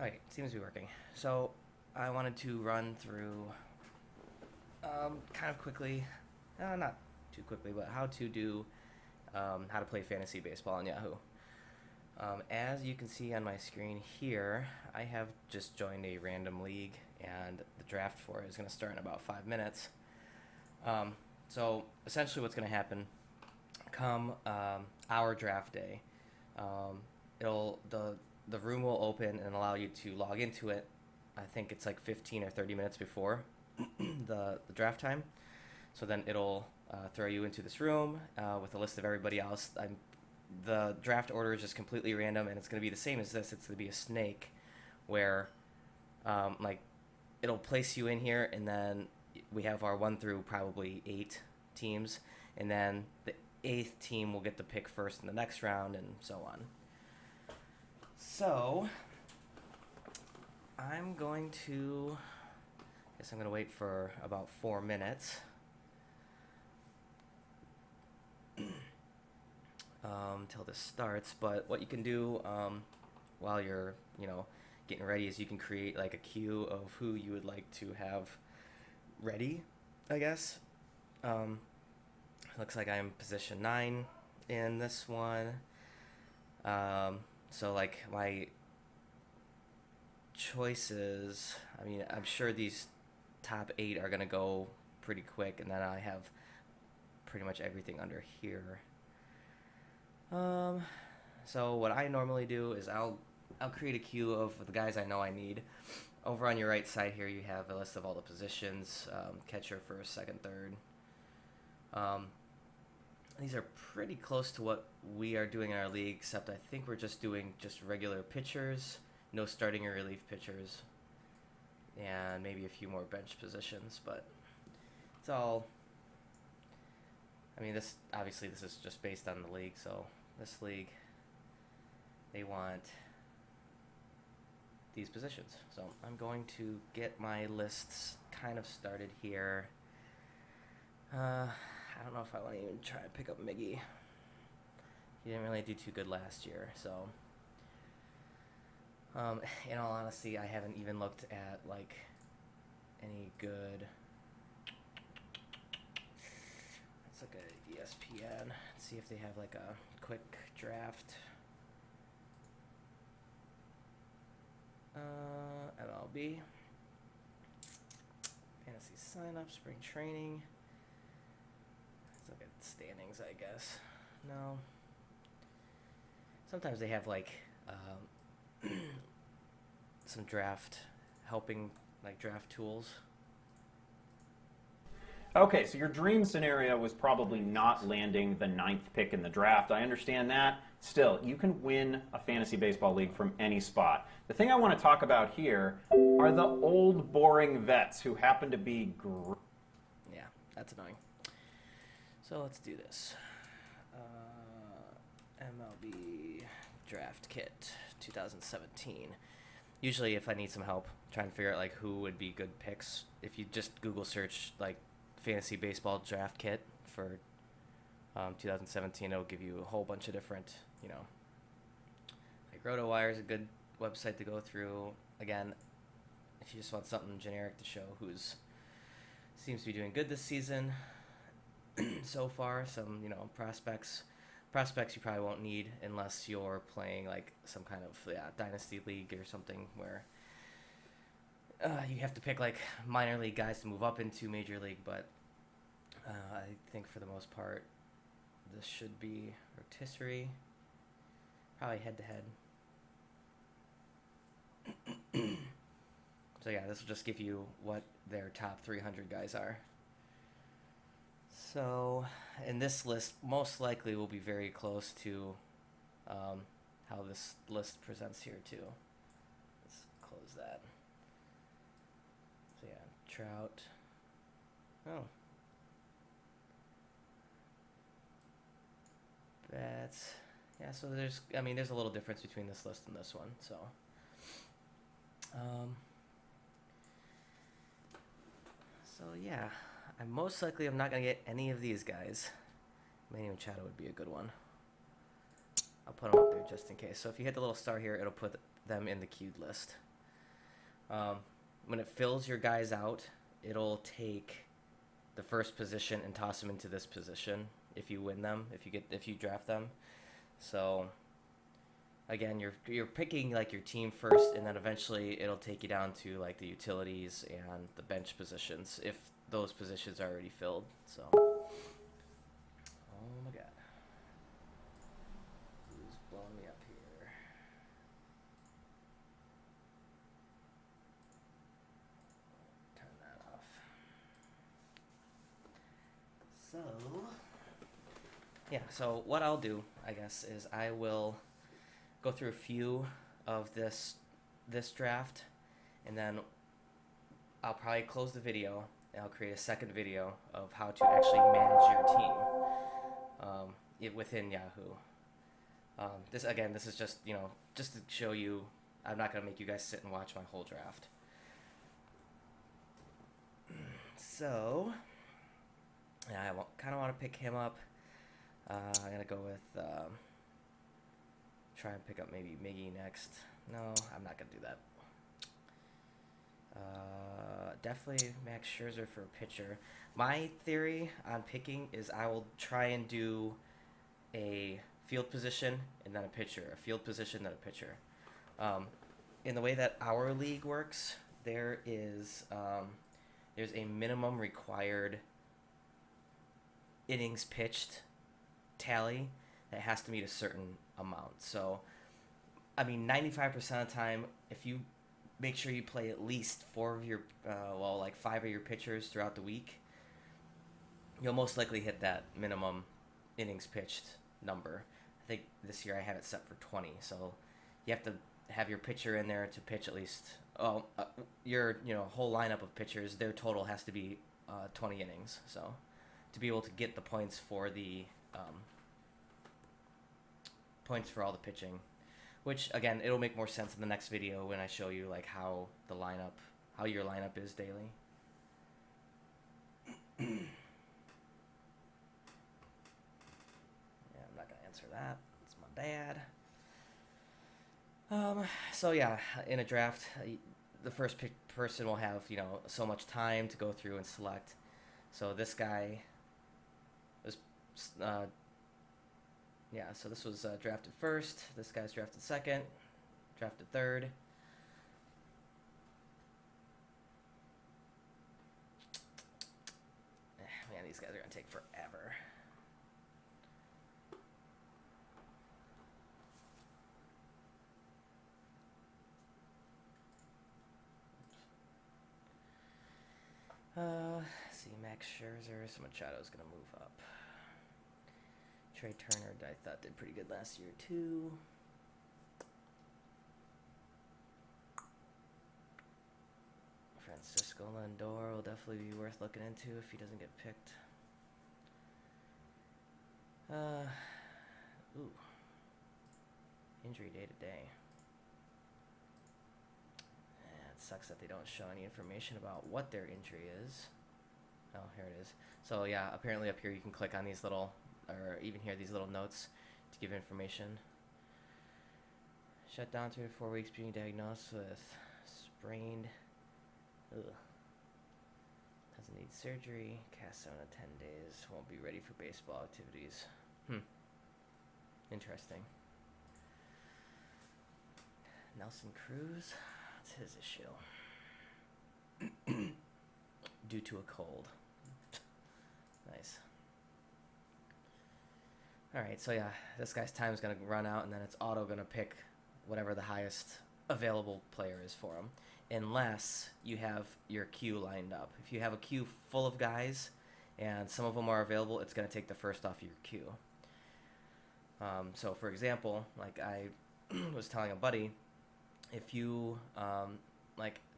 Alright, seems to be working. So, I wanted to run through, kind of quickly, not too quickly, but how to play fantasy baseball on Yahoo. As you can see on my screen here, I have just joined a random league, and the draft for it is going to start in about 5 minutes. So, essentially what's going to happen, come our draft day, the room will open and allow you to log into it. I think it's like 15 or 30 minutes before the draft time. So then it'll throw you into this room with a list of everybody else. The draft order is just completely random, and it's going to be the same as this. It's going to be a snake where like it'll place you in here, and then we have our 1 through probably 8 teams, and then the 8th team will get the pick first in the next round, and so on. So, I guess I'm going to wait for about 4 minutes till this starts. But what you can do while you're, getting ready is you can create like a queue of who you would like to have ready, I guess. Looks like I'm position 9 in this one. So like my choices, I'm sure these top 8 are going to go pretty quick, and then I have pretty much everything under here. So what I normally do is I'll create a queue of the guys I know I need. Over on your right side here, you have a list of all the positions, catcher, first, second, third. These are pretty close to what we are doing in our league, except I think we're just doing regular pitchers, no starting or relief pitchers, and maybe a few more bench positions, but it's all, this is just based on the league, so this league, they want these positions. So I'm going to get my lists kind of started here. I don't know if I want to even try to pick up Miggy. He didn't really do too good last year, so in all honesty, I haven't even looked at like any good. Let's look at ESPN, see if they have like a quick draft. MLB, fantasy sign-up, spring training. Let's look at standings, I guess. No. Sometimes they have like some draft tools. Okay, so your dream scenario was probably not landing the 9th pick in the draft. I understand that. Still, you can win a fantasy baseball league from any spot. The thing I want to talk about here are the old, boring vets who happen to be Yeah, that's annoying. So let's do this. MLB Draft Kit 2017. Usually if I need some help trying to figure out like who would be good picks, if you just Google search like fantasy baseball draft kit for 2017, it'll give you a whole bunch of different, like RotoWire is a good website to go through. Again, if you just want something generic to show who's seems to be doing good this season so far, some prospects you probably won't need unless you're playing like some kind of dynasty league or something where you have to pick like minor league guys to move up into major league, but I think for the most part this should be rotisserie, probably head to head. So yeah, this will just give you what their top 300 guys are. So, and this list most likely will be very close to how this list presents here too. Let's close that. So yeah, Trout. Oh. That's, yeah, so there's a little difference between this list and this one, so. So yeah, I most likely am not going to get any of these guys. Manny Machado would be a good one. I'll put them up there just in case. So if you hit the little star here, it'll put them in the queued list. When it fills your guys out, it'll take the first position and toss them into this position if you win them, if you draft them. So again, you're picking like your team first, and then eventually it'll take you down to like the utilities and the bench positions if those positions are already filled. So, oh my god, who's blowing me up here? Turn that off. So, yeah. So what I'll do, I guess, is I will go through a few of this draft, and then I'll probably close the video and I'll create a second video of how to actually manage your team within Yahoo. This is just just to show you. I'm not gonna make you guys sit and watch my whole draft. So yeah, I kind of want to pick him up. I'm gonna go with. Try and pick up maybe Miggy next. No, I'm not gonna do that. Definitely Max Scherzer for a pitcher. My theory on picking is I will try and do a field position and then a pitcher, a field position then a pitcher. In the way that our league works, there's a minimum required innings pitched tally that has to meet a certain amount. So, I mean, 95% of the time, if you make sure you play at least 5 of your pitchers throughout the week, you'll most likely hit that minimum innings pitched number. I think this year I have it set for 20, so you have to have your pitcher in there to pitch at least. Your whole lineup of pitchers, their total has to be 20 innings. So to be able to get the points for the points for all the pitching, which again it'll make more sense in the next video when I show you like how your lineup is daily. Yeah, I'm not gonna answer that. It's my dad. So yeah, in a draft, the first person will have so much time to go through and select. So this guy was so this was drafted first. This guy's drafted second, drafted third. Man, these guys are gonna take forever. See, Max Scherzer, so Machado's gonna move up. Trey Turner, I thought did pretty good last year too. Francisco Lindor will definitely be worth looking into if he doesn't get picked. Injury day to day. It sucks that they don't show any information about what their injury is. Oh, here it is. So yeah, apparently up here you can click on these little, or even here, these little notes to give information. Shut down 3 to 4 weeks, being diagnosed with sprained. Doesn't need surgery. Cast 7 to 10 days. Won't be ready for baseball activities. Interesting. Nelson Cruz. That's his issue. Due to a cold. Nice. Alright, so yeah, this guy's time is going to run out, and then it's auto going to pick whatever the highest available player is for him. Unless you have your queue lined up. If you have a queue full of guys, and some of them are available, it's going to take the first off your queue. So for example, like I was telling a buddy, if you,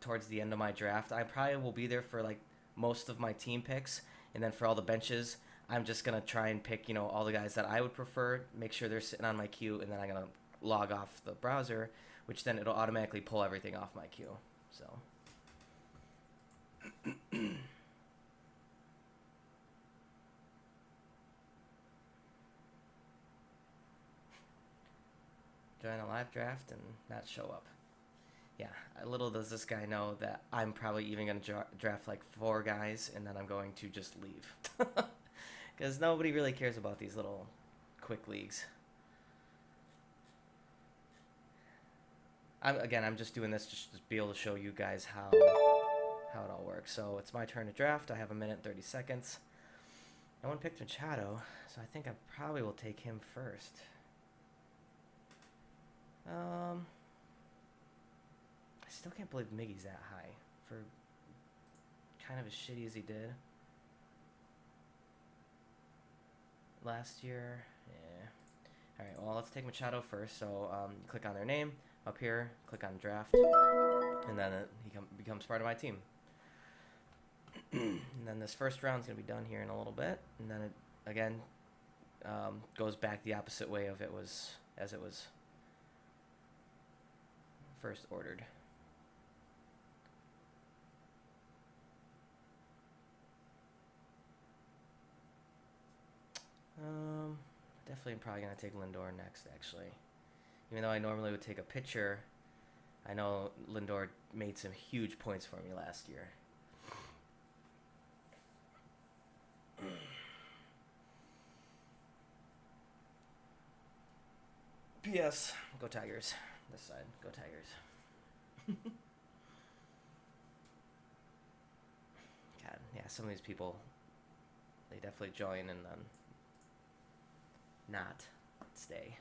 towards the end of my draft, I probably will be there for like most of my team picks, and then for all the benches, I'm just going to try and pick, all the guys that I would prefer, make sure they're sitting on my queue, and then I'm going to log off the browser, which then it'll automatically pull everything off my queue. So join a live draft and not show up. Yeah, little does this guy know that I'm probably even going to draft like 4 guys, and then I'm going to just leave. Because nobody really cares about these little quick leagues. I'm just doing this just to be able to show you guys how it all works. So it's my turn to draft. I have a minute and 30 seconds. No one picked Machado, so I think I probably will take him first. I still can't believe Miggy's that high for kind of as shitty as he did last year. Yeah. All right. Well, let's take Machado first. So click on their name up here. Click on draft, and then he becomes part of my team. And then this first round's gonna be done here in a little bit, and then it again goes back the opposite way of it was as it was first ordered. Definitely probably gonna take Lindor next, actually. Even though I normally would take a pitcher, I know Lindor made some huge points for me last year. P.S. Go Tigers. This side. Go Tigers. God, yeah, some of these people, they definitely join and then not stay.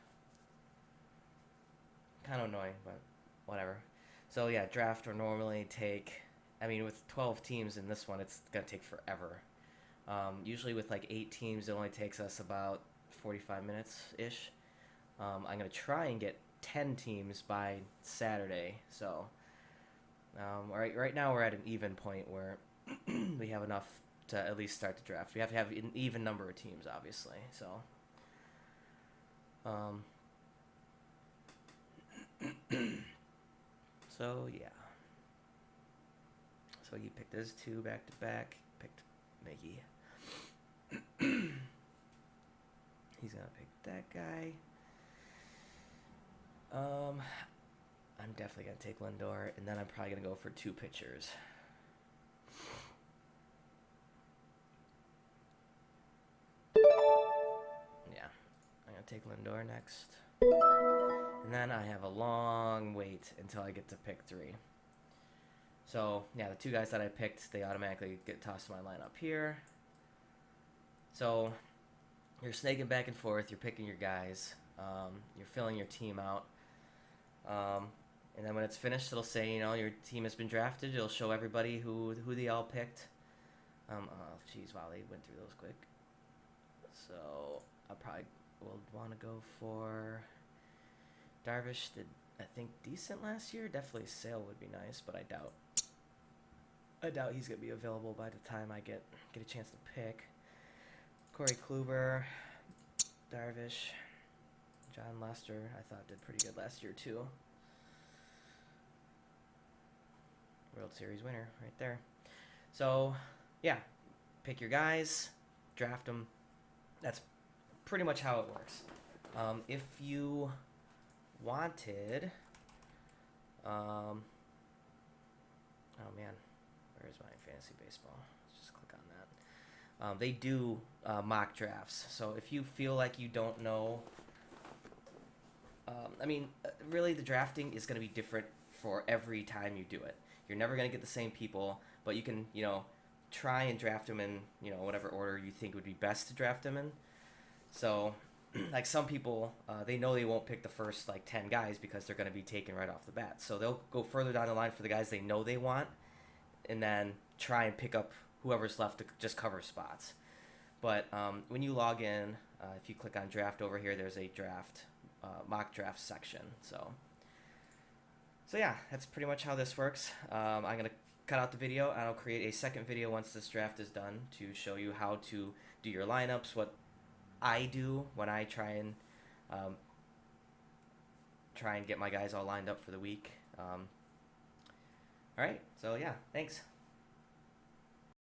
Kind of annoying, but whatever. So yeah, draft or normally take. I mean, with 12 teams in this one, it's gonna take forever. Usually with like 8 teams, it only takes us about 45 minutes ish. I'm gonna try and get 10 teams by Saturday. So right now we're at an even point where we have enough to at least start the draft. We have to have an even number of teams, obviously. So. So yeah. So you picked those 2 back to back. Picked Mickey. He's gonna pick that guy. I'm definitely gonna take Lindor, and then I'm probably gonna go for 2 pitchers. Yeah, I'm gonna take Lindor next. And then I have a long wait until I get to pick 3. So, yeah, the 2 guys that I picked, they automatically get tossed to my lineup here. So, you're snaking back and forth, you're picking your guys, you're filling your team out. And then when it's finished, it'll say, your team has been drafted. It'll show everybody who they all picked. Oh, jeez, wow, they went through those quick. So, I probably will want to go for... Darvish did, I think, decent last year. Definitely Sale would be nice, but I doubt he's gonna be available by the time I get a chance to pick. Corey Kluber, Darvish, John Lester, I thought did pretty good last year too. World Series winner right there. So, yeah, pick your guys, draft them. That's pretty much how it works. If you wanted, oh man, where is my fantasy baseball? Let's just click on that. They do mock drafts, so if you feel like you don't know, really the drafting is going to be different for every time you do it. You're never going to get the same people, but you can, try and draft them in, whatever order you think would be best to draft them in. So, like some people, they know they won't pick the first 10 guys because they're going to be taken right off the bat. So they'll go further down the line for the guys they know they want, and then try and pick up whoever's left to just cover spots. But when you log in, if you click on draft over here, there's a draft, mock draft section. So yeah, that's pretty much how this works. I'm going to cut out the video, and I'll create a second video once this draft is done to show you how to do your lineups, what I do when I try and get my guys all lined up for the week. All right, so yeah, thanks.